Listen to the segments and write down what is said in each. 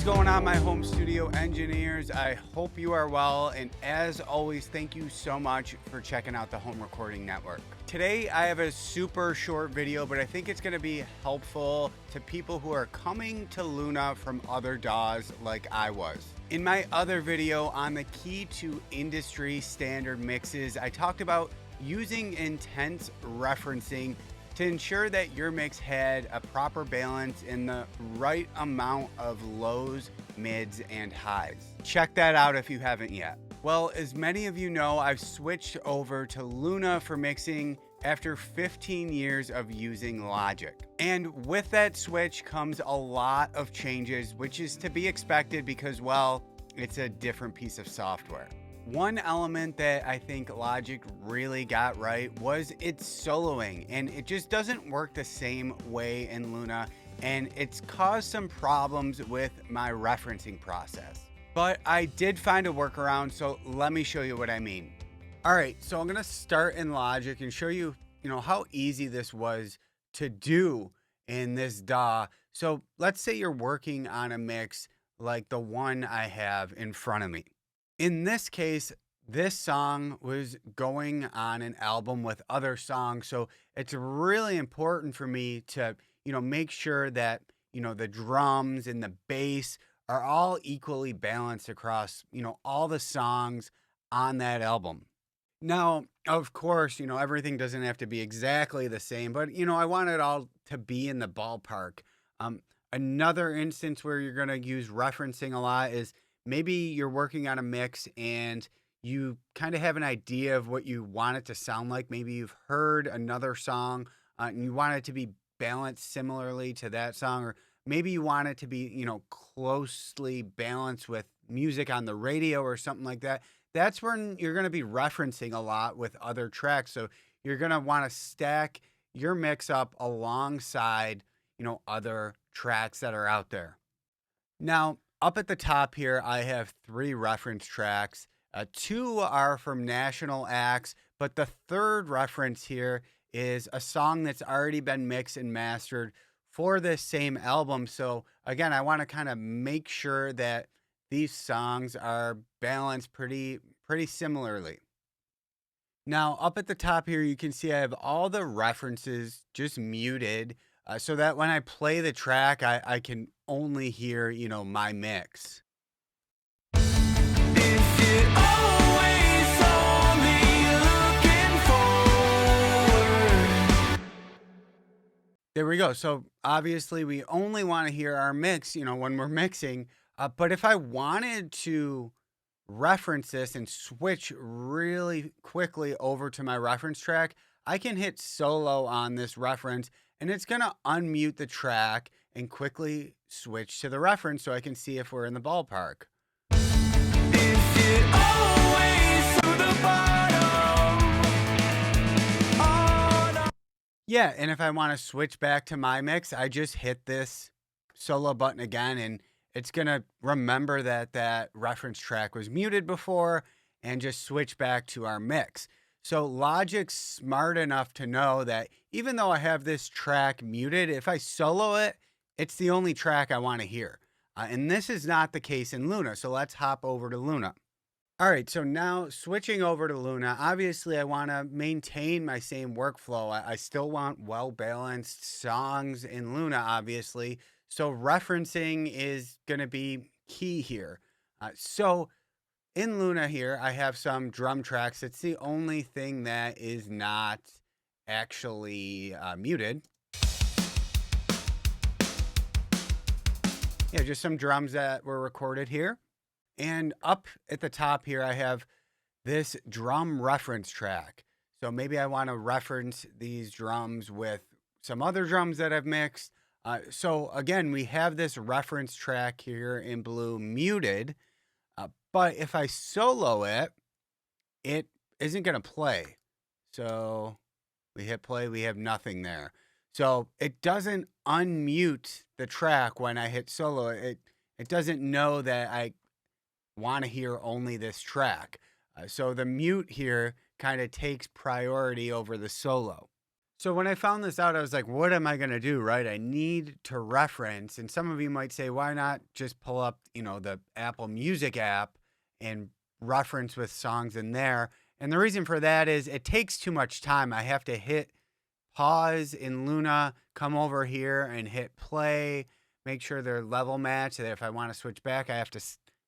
going on, my home studio engineers? I hope you are well, and as always, thank you so much for checking out the Home Recording Network. Today I have a super short video, but I think it's going to be helpful to people who are coming to Luna from other DAWs like I was. In my other video on the key to industry standard mixes, I talked about using intense referencing to ensure that your mix had a proper balance in the right amount of lows, mids, and highs. Check that out if you haven't yet. Well, as many of you know, I've switched over to Luna for mixing after 15 years of using Logic. And with that switch comes a lot of changes, which is to be expected because, well, it's a different piece of software. One element that I think Logic really got right was its soloing, and it just doesn't work the same way in Luna, and it's caused some problems with my referencing process. But I did find a workaround, so let me show you what I mean. All right, so I'm gonna start in Logic and show you, how easy this was to do in this DAW. So let's say you're working on a mix like the one I have in front of me. In this case, this song was going on an album with other songs. So it's really important for me to, make sure that, the drums and the bass are all equally balanced across, all the songs on that album. Now, of course, everything doesn't have to be exactly the same, but, I want it all to be in the ballpark. Another instance where you're going to use referencing a lot is maybe you're working on a mix and you kind of have an idea of what you want it to sound like. Maybe you've heard another song and you want it to be balanced similarly to that song, or maybe you want it to be, closely balanced with music on the radio or something like that. That's when you're going to be referencing a lot with other tracks. So you're going to want to stack your mix up alongside, other tracks that are out there. Now, up at the top here, I have 3 reference tracks. 2 are from national acts, but the third reference here is a song that's already been mixed and mastered for this same album. So again, I want to kind of make sure that these songs are balanced pretty similarly. Now, up at the top here, you can see I have all the references just muted so that when I play the track, I can only hear, my mix. Is it always only looking forward? There we go. So obviously we only want to hear our mix, when we're mixing. But if I wanted to reference this and switch really quickly over to my reference track, I can hit solo on this reference and it's going to unmute the track and quickly switch to the reference so I can see if we're in the ballpark. Is it always to the bottom? Oh, no. Yeah, and if I want to switch back to my mix, I just hit this solo button again and it's going to remember that that reference track was muted before and just switch back to our mix. So Logic's smart enough to know that even though I have this track muted, if I solo it, it's the only track I want to hear. And this is not the case in Luna. So let's hop over to Luna. All right, so now switching over to Luna, obviously I want to maintain my same workflow. I still want well-balanced songs in Luna, obviously. So referencing is going to be key here. So in Luna here, I have some drum tracks. It's the only thing that is not actually muted. Yeah, just some drums that were recorded here. And up at the top here, I have this drum reference track. So maybe I want to reference these drums with some other drums that I've mixed. So again, we have this reference track here in blue muted. But if I solo it, it isn't going to play. So we hit play, we have nothing there. So it doesn't unmute the track when I hit solo. It doesn't know that I want to hear only this track. So the mute here kind of takes priority over the solo. So when I found this out, I was like, what am I going to do, right? I need to reference. And some of you might say, why not just pull up, the Apple Music app and reference with songs in there? And the reason for that is it takes too much time. I have to hit pause in Luna, come over here and hit play, make sure they're level matched. So that if I want to switch back, I have to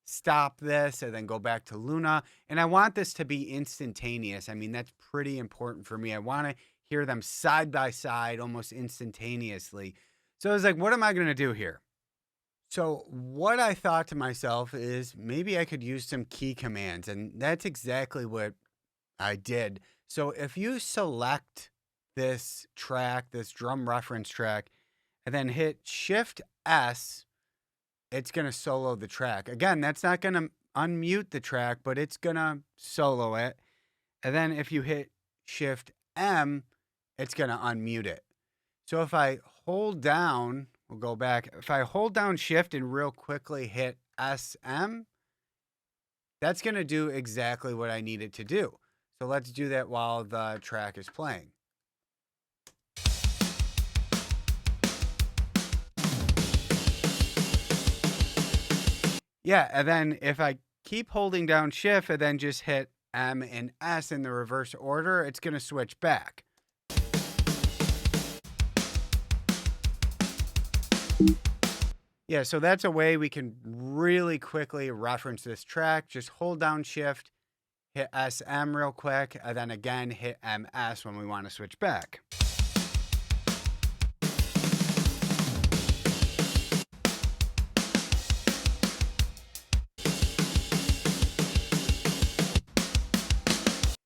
stop this and then go back to Luna. And I want this to be instantaneous. I mean, that's pretty important for me. I want to hear them side by side almost instantaneously. So I was like, what am I going to do here? So what I thought to myself is maybe I could use some key commands, and that's exactly what I did. So if you select this track, this drum reference track, and then hit Shift S, it's going to solo the track. Again, that's not going to unmute the track, but it's going to solo it. And then if you hit Shift M, it's going to unmute it. So if I hold down, we'll go back. If I hold down Shift and real quickly hit SM, that's going to do exactly what I need it to do. So let's do that while the track is playing. Yeah, and then if I keep holding down Shift and then just hit M and S in the reverse order, it's going to switch back. Yeah, so that's a way we can really quickly reference this track. Just hold down Shift, hit SM real quick, and then again hit MS when we want to switch back.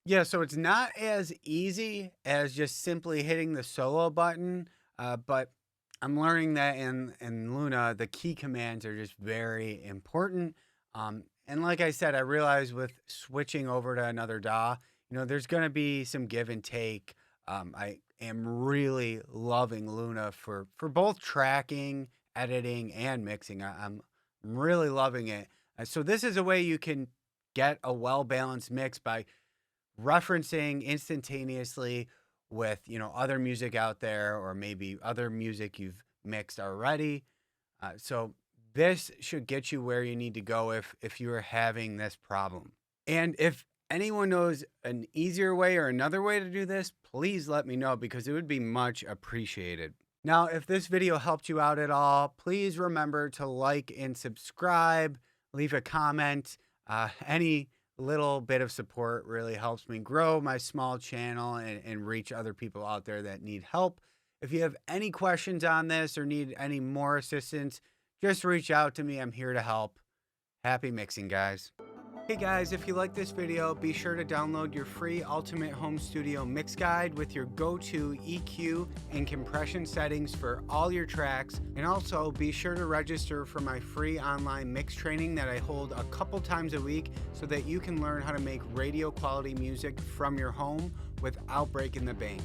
Yeah, so it's not as easy as just simply hitting the solo button, but I'm learning that in Luna, the key commands are just very important. And like I said, I realized with switching over to another DAW, there's going to be some give and take. I am really loving Luna for both tracking, editing, and mixing. I'm really loving it. So this is a way you can get a well-balanced mix by referencing instantaneously with other music out there, or maybe other music you've mixed already. So this should get you where you need to go if you are having this problem. And if anyone knows an easier way or another way to do this, please let me know, because it would be much appreciated. Now, if this video helped you out at all, please remember to like and subscribe, leave a comment. Any little bit of support really helps me grow my small channel and reach other people out there that need help. If you have any questions on this or need any more assistance, just reach out to me. I'm here to help. Happy mixing, guys. Hey guys, if you like this video, be sure to download your free Ultimate Home Studio Mix Guide with your go-to EQ and compression settings for all your tracks. And also be sure to register for my free online mix training that I hold a couple times a week, so that you can learn how to make radio quality music from your home without breaking the bank.